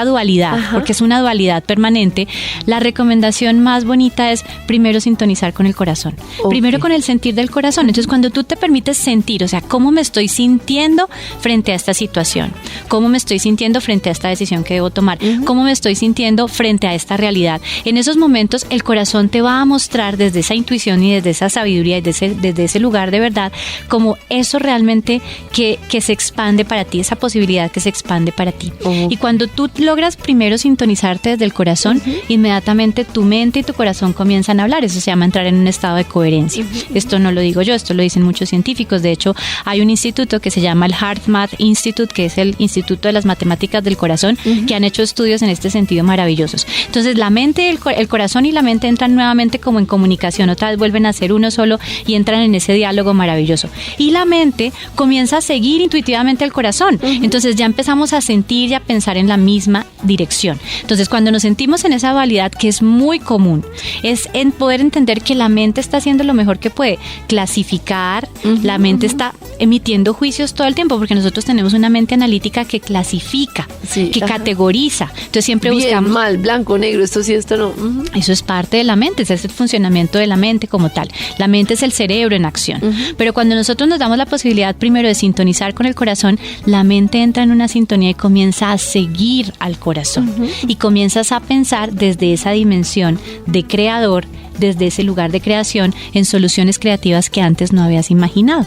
Speaker 3: dualidad, porque es una dualidad permanente, la recomendación más bonita es primero sintonizar con el corazón, primero con el sentir del corazón. Entonces, cuando tú te permites sentir, o sea, ¿cómo me estoy sintiendo frente a esta situación? ¿Cómo me estoy sintiendo frente a esta decisión que debo tomar? ¿Cómo me estoy sintiendo frente a esta realidad? En esos momentos, el corazón te va a mostrar desde esa intuición y desde esa sabiduría y desde ese lugar de verdad, como eso realmente que se expande para ti, esa posibilidad que se expande para ti. Y cuando tú logras primero sintonizarte desde el corazón, inmediatamente tu mente y tu corazón comienzan a hablar. Eso se llama entrar en un estado de coherencia. Esto no lo digo yo, esto lo dicen muchos científicos. De hecho, hay un instituto que se llama el HeartMath Institute, que es el Instituto de las Matemáticas del Corazón, que han hecho estudios en este sentido maravillosos. Entonces, la mente, el corazón y la mente entran nuevamente como en comunicación, otra vez vuelven a ser uno solo y entran en ese diálogo maravilloso. Y la mente comienza a seguir intuitivamente al corazón. Entonces ya empezamos a sentir y a pensar en la misma dirección. Entonces cuando nos sentimos en esa dualidad, que es muy común, es en poder entender que la mente está haciendo lo mejor que puede, clasificar, la mente está emitiendo juicios todo el tiempo, porque nosotros tenemos una mente analítica que clasifica, que categoriza. Entonces siempre buscamos
Speaker 1: mal, blanco, negro, esto sí, esto no.
Speaker 3: Eso es parte de la mente, ese es el funcionamiento de la mente como tal. La mente es el cerebro en acción. Pero cuando nosotros nos damos la posibilidad primero de sintonizar con el corazón, la mente entra en una sintonía y comienza a seguir al corazón. Y comienzas a pensar desde esa dimensión de creador, desde ese lugar de creación, en soluciones creativas que antes no habías imaginado.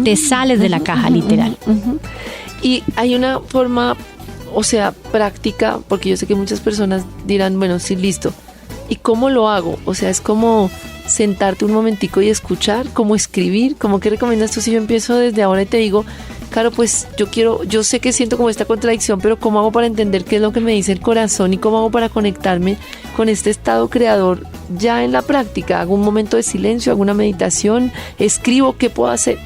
Speaker 3: Te sales de la caja, literal.
Speaker 1: Y hay una forma, o sea, práctica, porque yo sé que muchas personas dirán, bueno, sí, listo. ¿Y cómo lo hago? O sea, es como sentarte un momentico y escuchar, como escribir, como qué recomiendas tú si yo empiezo desde ahora y te digo, claro, pues yo sé que siento como esta contradicción, pero ¿cómo hago para entender qué es lo que me dice el corazón y cómo hago para conectarme con este estado creador ya en la práctica? ¿Hago un momento de silencio, hago una meditación, escribo? ¿Qué puedo hacer?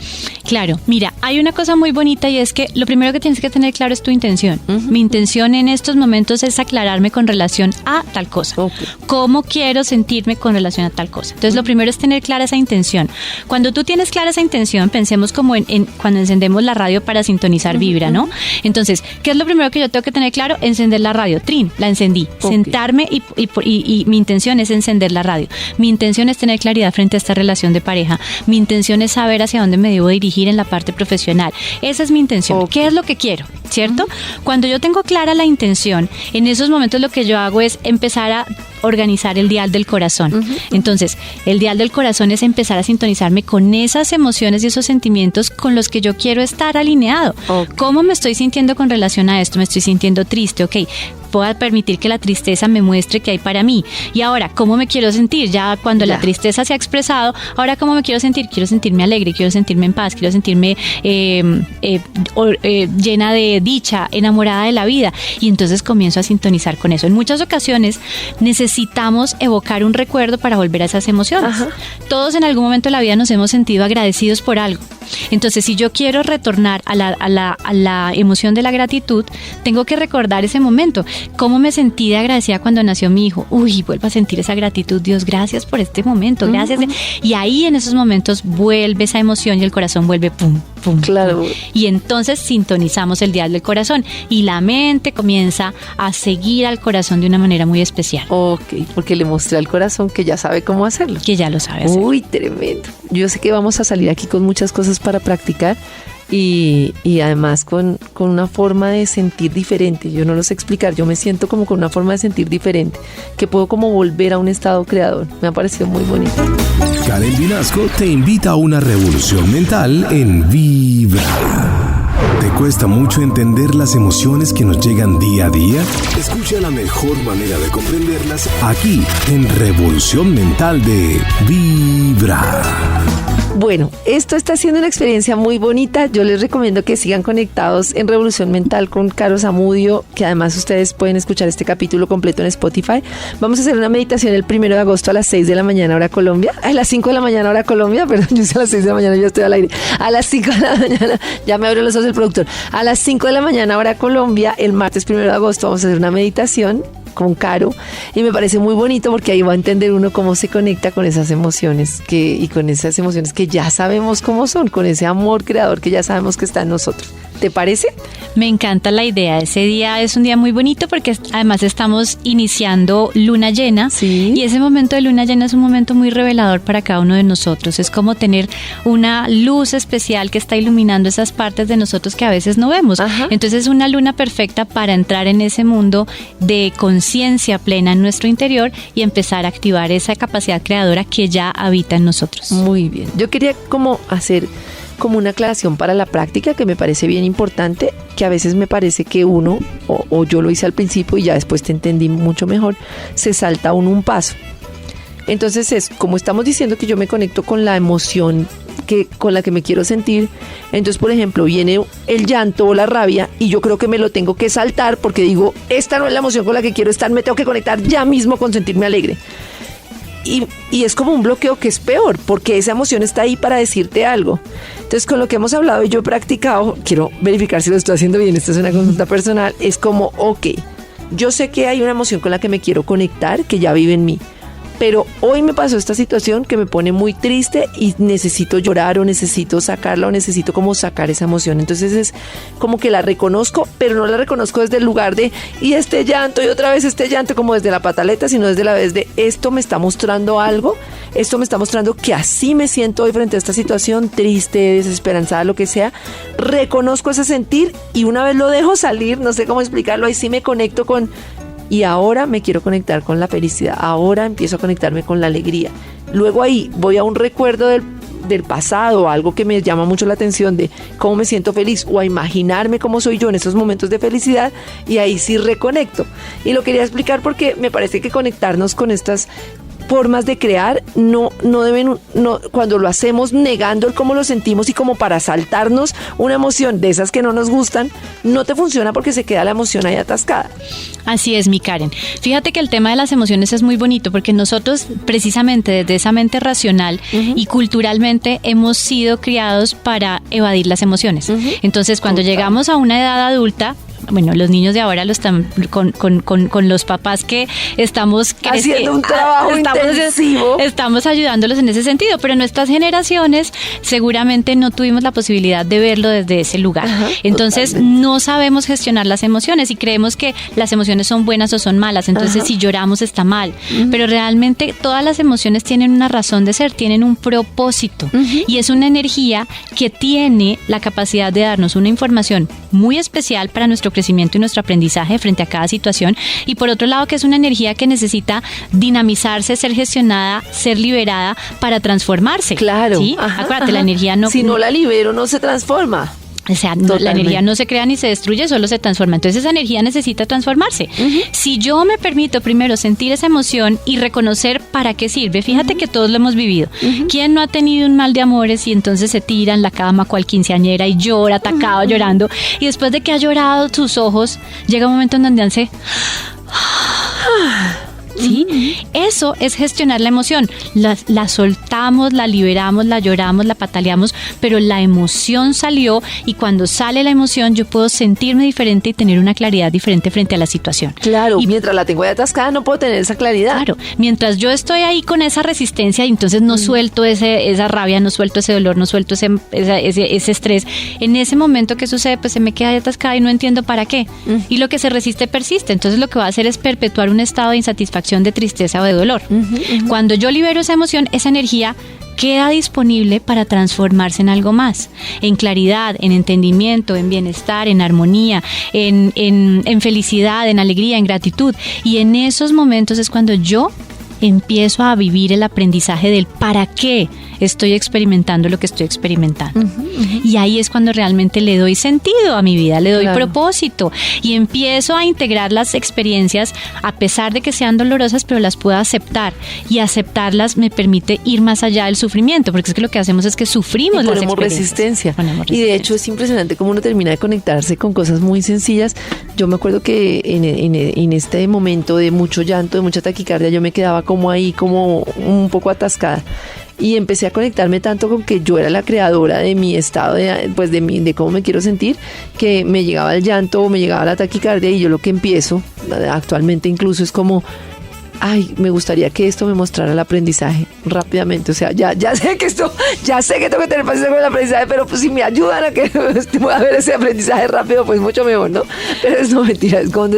Speaker 3: Claro, mira, hay una cosa muy bonita y es que lo primero que tienes que tener claro es tu intención. Mi intención en estos momentos es aclararme con relación a tal cosa. ¿Cómo quiero sentirme con relación a tal cosa? Entonces, lo primero es tener clara esa intención. Cuando tú tienes clara esa intención, pensemos como en cuando encendemos la radio para sintonizar Vibra, ¿no? Entonces, ¿qué es lo primero que yo tengo que tener claro? Encender la radio. Trin, la encendí. Sentarme y mi intención es encender la radio. Mi intención es tener claridad frente a esta relación de pareja. Mi intención es saber hacia dónde me debo dirigir en la parte profesional. Esa es mi intención. ¿Qué es lo que quiero? ¿Cierto? Cuando yo tengo clara la intención, en esos momentos lo que yo hago es empezar a organizar el dial del corazón. Entonces, el dial del corazón es empezar a sintonizarme con esas emociones y esos sentimientos con los que yo quiero estar alineado. ¿Cómo me estoy sintiendo con relación a esto? Me estoy sintiendo triste, puedo permitir que la tristeza me muestre qué hay para mí. Y ahora, ¿cómo me quiero sentir? Ya cuando la tristeza se ha expresado, ahora ¿cómo me quiero sentir? Quiero sentirme alegre, quiero sentirme en paz, quiero sentirme llena de dicha, enamorada de la vida. Y entonces comienzo a sintonizar con eso. En muchas ocasiones necesito necesitamos evocar un recuerdo para volver a esas emociones.
Speaker 1: Ajá.
Speaker 3: Todos en algún momento de la vida nos hemos sentido agradecidos por algo. Entonces, si yo quiero retornar a la emoción de la gratitud, tengo que recordar ese momento. ¿Cómo me sentí de agradecida cuando nació mi hijo? Uy, vuelvo a sentir esa gratitud. Dios, gracias por este momento, gracias. Y ahí en esos momentos vuelve esa emoción y el corazón vuelve pum, pum.
Speaker 1: Claro.
Speaker 3: Pum. Y entonces sintonizamos el dial del corazón y la mente comienza a seguir al corazón de una manera muy especial.
Speaker 1: Ok, porque le mostré al corazón que ya sabe cómo hacerlo.
Speaker 3: Que ya lo sabe hacer.
Speaker 1: Uy, tremendo. Yo sé que vamos a salir aquí con muchas cosas para practicar y además con una forma de sentir diferente. Yo no lo sé explicar, yo me siento como con una forma de sentir diferente, que puedo como volver a un estado creador. Me ha parecido muy bonito.
Speaker 2: Karen Vinasco te invita a una revolución mental en Vibra. ¿Te cuesta mucho entender las emociones que nos llegan día a día? Escucha la mejor manera de comprenderlas aquí en Revolución Mental de Vibra.
Speaker 1: Bueno, esto está siendo una experiencia muy bonita. Yo les recomiendo que sigan conectados en Revolución Mental con Caro Zamudio, que además ustedes pueden escuchar este capítulo completo en Spotify. Vamos a hacer una meditación el 1 de agosto a las 6 de la mañana hora Colombia. A las 5 de la mañana hora Colombia, perdón, yo hice a las 6 de la mañana, ya estoy al aire. A las 5 de la mañana, ya me abrió los ojos el productor. A las 5 de la mañana hora Colombia, el martes 1 de agosto vamos a hacer una meditación con Caro y me parece muy bonito porque ahí va a entender uno cómo se conecta con esas emociones y con esas emociones que ya sabemos cómo son, con ese amor creador que ya sabemos que está en nosotros. ¿Te parece?
Speaker 3: Me encanta la idea. Ese día es un día muy bonito porque además estamos iniciando luna llena.
Speaker 1: Sí.
Speaker 3: Y ese momento de luna llena es un momento muy revelador para cada uno de nosotros. Es como tener una luz especial que está iluminando esas partes de nosotros que a veces no vemos.
Speaker 1: Ajá.
Speaker 3: Entonces es una luna perfecta para entrar en ese mundo de conciencia plena en nuestro interior y empezar a activar esa capacidad creadora que ya habita en nosotros.
Speaker 1: Muy bien. Yo quería como hacer como una aclaración para la práctica que me parece bien importante, que a veces me parece que uno, o yo lo hice al principio y ya después te entendí mucho mejor, se salta uno un paso. Entonces es como estamos diciendo que yo me conecto con la emoción con la que me quiero sentir. Entonces, por ejemplo, viene el llanto o la rabia y yo creo que me lo tengo que saltar porque digo, esta no es la emoción con la que quiero estar, me tengo que conectar ya mismo con sentirme alegre. Y es como un bloqueo que es peor, porque esa emoción está ahí para decirte algo. Entonces, con lo que hemos hablado y yo he practicado, quiero verificar si lo estoy haciendo bien, esta es una consulta personal, es como, ok, yo sé que hay una emoción con la que me quiero conectar, que ya vive en mí, pero hoy me pasó esta situación que me pone muy triste y necesito llorar o necesito sacarla o necesito como sacar esa emoción. Entonces es como que la reconozco, pero no la reconozco desde el lugar de y este llanto y otra vez este llanto como desde la pataleta, sino desde la vez de esto me está mostrando algo, esto me está mostrando que así me siento hoy frente a esta situación, triste, desesperanzada, lo que sea. Reconozco ese sentir y una vez lo dejo salir, no sé cómo explicarlo, ahí sí me conecto con... Y ahora me quiero conectar con la felicidad, ahora empiezo a conectarme con la alegría. Luego ahí voy a un recuerdo del pasado, algo que me llama mucho la atención de cómo me siento feliz o a imaginarme cómo soy yo en esos momentos de felicidad y ahí sí reconecto. Y lo quería explicar porque me parece que conectarnos con estas formas de crear no deben, cuando lo hacemos negando el cómo lo sentimos y como para saltarnos una emoción de esas que no nos gustan, no te funciona porque se queda la emoción ahí atascada.
Speaker 3: Así es, mi Karen. Fíjate que el tema de las emociones es muy bonito porque nosotros precisamente desde esa mente racional y culturalmente hemos sido criados para evadir las emociones. Entonces cuando llegamos a una edad adulta, bueno, los niños de ahora lo están con los papás que estamos
Speaker 1: haciendo un trabajo intensivo.
Speaker 3: Estamos ayudándolos en ese sentido, pero nuestras generaciones seguramente no tuvimos la posibilidad de verlo desde ese lugar. Entonces no sabemos gestionar las emociones y creemos que las emociones son buenas o son malas. Entonces si lloramos está mal. Pero realmente todas las emociones tienen una razón de ser, tienen un propósito y es una energía que tiene la capacidad de darnos una información muy especial para nuestro crecimiento y nuestro aprendizaje frente a cada situación, y por otro lado que es una energía que necesita dinamizarse, ser gestionada, ser liberada para transformarse.
Speaker 1: Claro.
Speaker 3: ¿Sí? Acuérdate, la energía no...
Speaker 1: Si no la libero, no se transforma.
Speaker 3: O sea, la energía no se crea ni se destruye, solo se transforma. Entonces esa energía necesita transformarse. Si yo me permito primero sentir esa emoción y reconocer para qué sirve, fíjate que todos lo hemos vivido. ¿Quién no ha tenido un mal de amores y entonces se tira en la cama cual quinceañera y llora, atacado, llorando? Y después de que ha llorado sus ojos, llega un momento en donde hace... ¿sí? Eso es gestionar la emoción. La soltamos, la liberamos, la lloramos, la pataleamos, pero la emoción salió y cuando sale la emoción yo puedo sentirme diferente y tener una claridad diferente frente a la situación.
Speaker 1: Claro, y mientras la tengo ahí atascada no puedo tener esa claridad.
Speaker 3: Claro, mientras yo estoy ahí con esa resistencia y entonces no suelto esa rabia, no suelto ese dolor, no suelto ese estrés, en ese momento que sucede, pues se me queda ahí atascada y no entiendo para qué. Y lo que se resiste persiste, entonces lo que va a hacer es perpetuar un estado de insatisfacción, de tristeza o de dolor. Cuando yo libero esa emoción, esa energía queda disponible para transformarse en algo más, en claridad, en entendimiento, en bienestar, en armonía, en felicidad, en alegría, en gratitud. Y en esos momentos es cuando yo empiezo a vivir el aprendizaje del para qué estoy experimentando lo que estoy experimentando. Y ahí es cuando realmente le doy sentido a mi vida, le doy propósito y empiezo a integrar las experiencias a pesar de que sean dolorosas, pero las puedo aceptar, y aceptarlas me permite ir más allá del sufrimiento, porque es que lo que hacemos es que sufrimos las experiencias. Ponemos resistencia. Y
Speaker 1: de hecho es impresionante cómo uno termina de conectarse con cosas muy sencillas. Yo me acuerdo que en este momento de mucho llanto, de mucha taquicardia, yo me quedaba como ahí, como un poco atascada. Y empecé a conectarme tanto con que yo era la creadora de mi estado, de cómo me quiero sentir, que me llegaba el llanto o me llegaba la taquicardia, y yo lo que empiezo actualmente incluso es como, ay, me gustaría que esto me mostrara el aprendizaje rápidamente. O sea, ya sé que tengo que tener paciencia con el aprendizaje, pero pues si me ayudan a que pueda ver ese aprendizaje rápido, pues mucho mejor, ¿no? Pero es no mentira, es como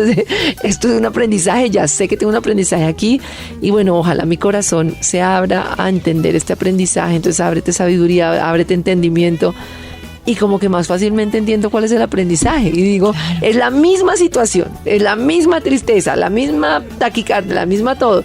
Speaker 1: esto es un aprendizaje, ya sé que tengo un aprendizaje aquí, y bueno, ojalá mi corazón se abra a entender este aprendizaje. Entonces ábrete sabiduría, ábrete entendimiento, y como que más fácilmente entiendo cuál es el aprendizaje. Y digo, es la misma situación, es la misma tristeza, la misma taquicardia, la misma todo.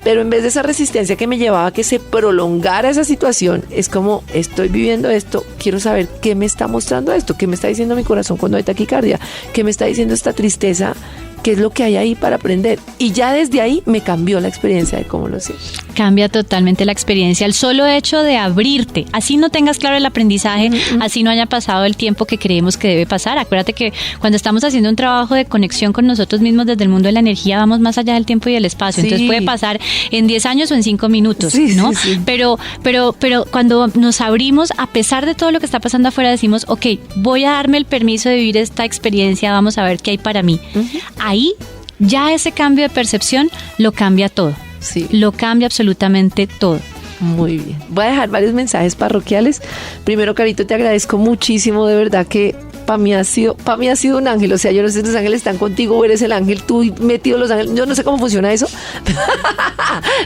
Speaker 1: Pero en vez de esa resistencia que me llevaba a que se prolongara esa situación, es como, estoy viviendo esto, quiero saber qué me está mostrando esto, qué me está diciendo mi corazón cuando hay taquicardia, qué me está diciendo esta tristeza, qué es lo que hay ahí para aprender. Y ya desde ahí me cambió la experiencia de cómo lo siento.
Speaker 3: Cambia totalmente la experiencia. El solo hecho de abrirte, así no tengas claro el aprendizaje, así no haya pasado el tiempo que creemos que debe pasar. Acuérdate que cuando estamos haciendo un trabajo de conexión con nosotros mismos desde el mundo de la energía, vamos más allá del tiempo y del espacio. Entonces puede pasar en 10 años o en 5 minutos, ¿no? Sí. Pero cuando nos abrimos, a pesar de todo lo que está pasando afuera, decimos, ok, voy a darme el permiso de vivir esta experiencia, vamos a ver qué hay para mí. Ahí ya ese cambio de percepción lo cambia todo. Sí. Lo cambia absolutamente todo.
Speaker 1: Muy bien. Voy a dejar varios mensajes parroquiales. Primero, Carito, te agradezco muchísimo, de verdad que para mí ha sido un ángel. O sea, yo no sé si los ángeles están contigo o eres el ángel, tú metido los ángeles. Yo no sé cómo funciona eso,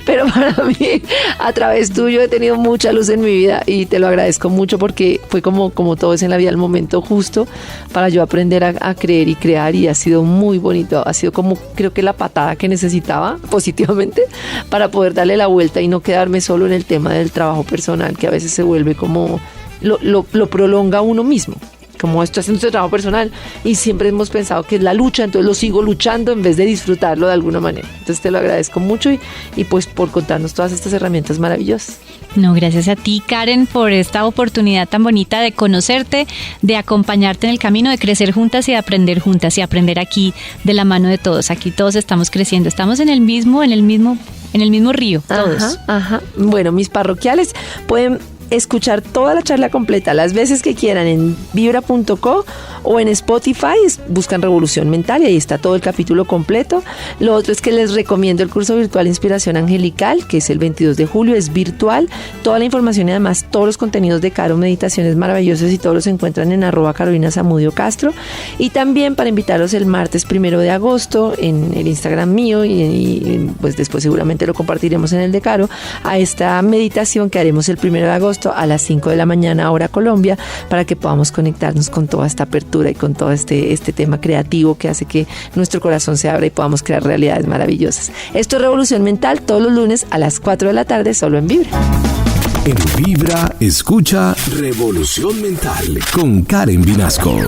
Speaker 1: pero para mí, a través tuyo he tenido mucha luz en mi vida, y te lo agradezco mucho, porque fue como todo es en la vida, el momento justo para yo aprender a creer y crear, y ha sido muy bonito. Ha sido como, creo que la patada que necesitaba positivamente para poder darle la vuelta y no quedarme solo en el tema del trabajo personal, que a veces se vuelve como lo prolonga uno mismo. Como estoy haciendo este trabajo personal y siempre hemos pensado que es la lucha, entonces lo sigo luchando en vez de disfrutarlo de alguna manera. Entonces te lo agradezco mucho, y pues por contarnos todas estas herramientas maravillosas.
Speaker 3: No, gracias a ti, Karen, por esta oportunidad tan bonita de conocerte, de acompañarte en el camino, de crecer juntas y de aprender juntas, y aprender aquí de la mano de todos. Aquí todos estamos creciendo, estamos en el mismo río, todos.
Speaker 1: Ajá. Bueno, mis parroquiales pueden escuchar toda la charla completa las veces que quieran en vibra.co o en Spotify, buscan Revolución Mental y ahí está todo el capítulo completo. Lo otro es que les recomiendo el curso virtual Inspiración Angelical, que es el 22 de julio, es virtual. Toda la información y además todos los contenidos de Caro, meditaciones maravillosas, y todos los se encuentran en @CarolinaZamudio_Castro. Y también para invitarlos el martes 1 de agosto en el Instagram mío, y pues después seguramente lo compartiremos en el de Caro, a esta meditación que haremos el 1 de agosto a las 5 de la mañana, hora Colombia, para que podamos conectarnos con toda esta apertura y con todo este tema creativo que hace que nuestro corazón se abra y podamos crear realidades maravillosas. Esto es Revolución Mental, todos los lunes a las 4 de la tarde, solo en Vibra.
Speaker 2: En Vibra, escucha Revolución Mental con Karen Vinasco.